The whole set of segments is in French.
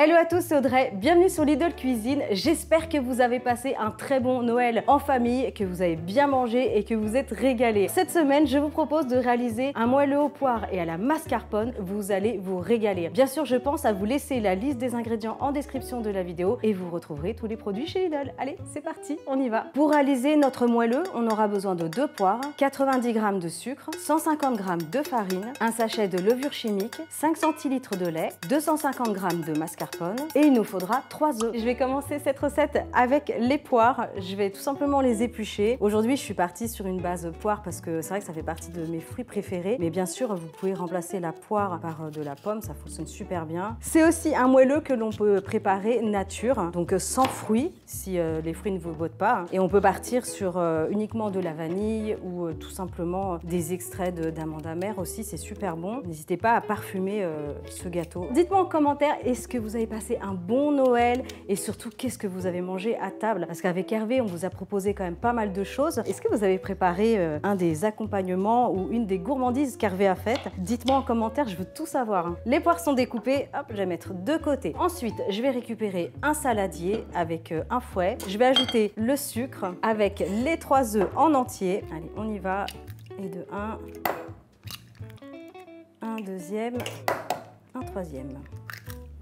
Hello à tous, c'est Audrey, bienvenue sur Lidl Cuisine. J'espère que vous avez passé un très bon Noël en famille, que vous avez bien mangé et que vous êtes régalés. Cette semaine, je vous propose de réaliser un moelleux aux poires et à la mascarpone. Vous allez vous régaler. Bien sûr, je pense à vous laisser la liste des ingrédients en description de la vidéo et vous retrouverez tous les produits chez Lidl. Allez, c'est parti, on y va. Pour réaliser notre moelleux, on aura besoin de 2 poires, 90 g de sucre, 150 g de farine, un sachet de levure chimique, 5 centilitres de lait, 250 g de mascarpone et il nous faudra 3 œufs. Je vais commencer cette recette avec les poires. Je vais tout simplement les éplucher. Aujourd'hui, je suis partie sur une base poire parce que c'est vrai que ça fait partie de mes fruits préférés. Mais bien sûr, vous pouvez remplacer la poire par de la pomme, ça fonctionne super bien. C'est aussi un moelleux que l'on peut préparer nature, donc sans fruits, si les fruits ne vous bottent pas. Et on peut partir sur uniquement de la vanille ou tout simplement des extraits d'amandes amères aussi, c'est super bon. N'hésitez pas à parfumer ce gâteau. Dites-moi en commentaire, est-ce que vous avez passé un bon Noël et surtout qu'est-ce que vous avez mangé à table? Parce qu'avec Hervé, on vous a proposé quand même pas mal de choses. Est-ce que vous avez préparé un des accompagnements ou une des gourmandises qu'Hervé a faites? Dites-moi en commentaire, je veux tout savoir. Les poires sont découpées, hop, je vais mettre de côté. Ensuite, je vais récupérer un saladier avec un fouet. Je vais ajouter le sucre avec les 3 œufs en entier. Allez, on y va. Et de un deuxième, un troisième.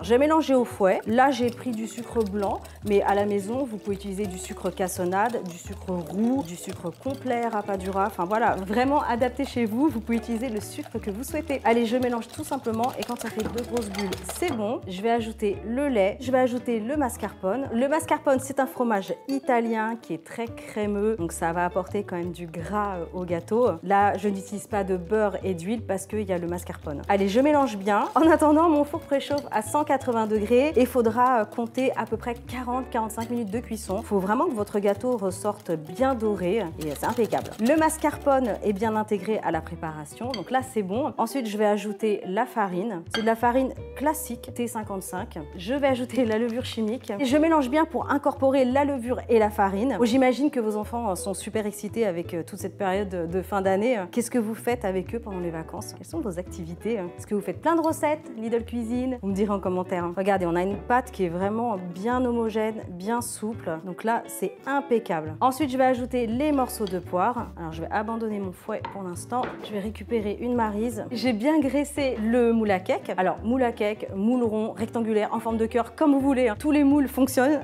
J'ai mélangé au fouet. Là, j'ai pris du sucre blanc, mais à la maison, vous pouvez utiliser du sucre cassonade, du sucre roux, du sucre complet, rapadura. Enfin voilà, vraiment adapté chez vous. Vous pouvez utiliser le sucre que vous souhaitez. Allez, je mélange tout simplement et quand ça fait 2 grosses bulles, c'est bon. Je vais ajouter le lait, je vais ajouter le mascarpone. Le mascarpone, c'est un fromage italien qui est très crémeux, donc ça va apporter quand même du gras au gâteau. Là, je n'utilise pas de beurre et d'huile parce qu'il y a le mascarpone. Allez, je mélange bien. En attendant, mon four préchauffe à 180 degrés et il faudra compter à peu près 40-45 minutes de cuisson. Il faut vraiment que votre gâteau ressorte bien doré et c'est impeccable. Le mascarpone est bien intégré à la préparation, donc là c'est bon. Ensuite, je vais ajouter la farine. C'est de la farine classique T55. Je vais ajouter la levure chimique et je mélange bien pour incorporer la levure et la farine. J'imagine que vos enfants sont super excités avec toute cette période de fin d'année. Qu'est-ce que vous faites avec eux pendant les vacances? Quelles sont vos activités? Est-ce que vous faites plein de recettes Lidl Cuisine? Vous me direz en commentaire. Regardez, on a une pâte qui est vraiment bien homogène, bien souple. Donc là, c'est impeccable. Ensuite, je vais ajouter les morceaux de poire. Alors, je vais abandonner mon fouet pour l'instant. Je vais récupérer une maryse. J'ai bien graissé le moule à cake. Alors, moule à cake, moule rond, rectangulaire, en forme de cœur, comme vous voulez. Tous les moules fonctionnent.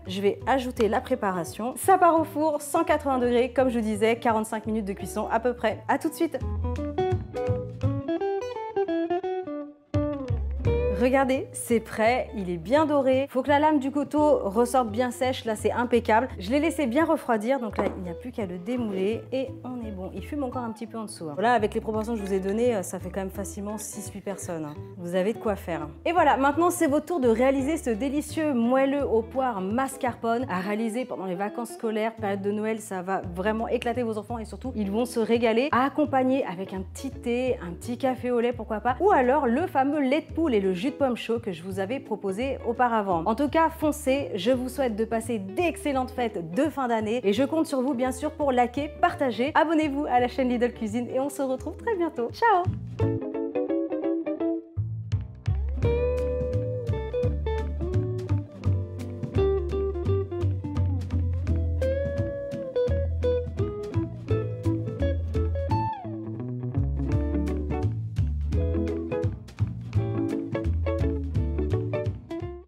Je vais ajouter la préparation. Ça part au four, 180 degrés, comme je disais, 45 minutes de cuisson à peu près. À tout de suite. Regardez, c'est prêt, il est bien doré. Faut que la lame du couteau ressorte bien sèche, là c'est impeccable. Je l'ai laissé bien refroidir, donc là il n'y a plus qu'à le démouler et on est bon. Il fume encore un petit peu en dessous. Voilà, avec les proportions que je vous ai données, ça fait quand même facilement 6-8 personnes. Vous avez de quoi faire. Et voilà, maintenant c'est votre tour de réaliser ce délicieux moelleux aux poires mascarpone à réaliser pendant les vacances scolaires, période de Noël, ça va vraiment éclater vos enfants et surtout ils vont se régaler, à accompagner avec un petit thé, un petit café au lait, pourquoi pas, ou alors le fameux lait de poule et le jus de pomme chaud que je vous avais proposé auparavant. En tout cas, foncez, je vous souhaite de passer d'excellentes fêtes de fin d'année et je compte sur vous bien sûr pour liker, partager, abonnez-vous à la chaîne Lidl Cuisine et on se retrouve très bientôt. Ciao!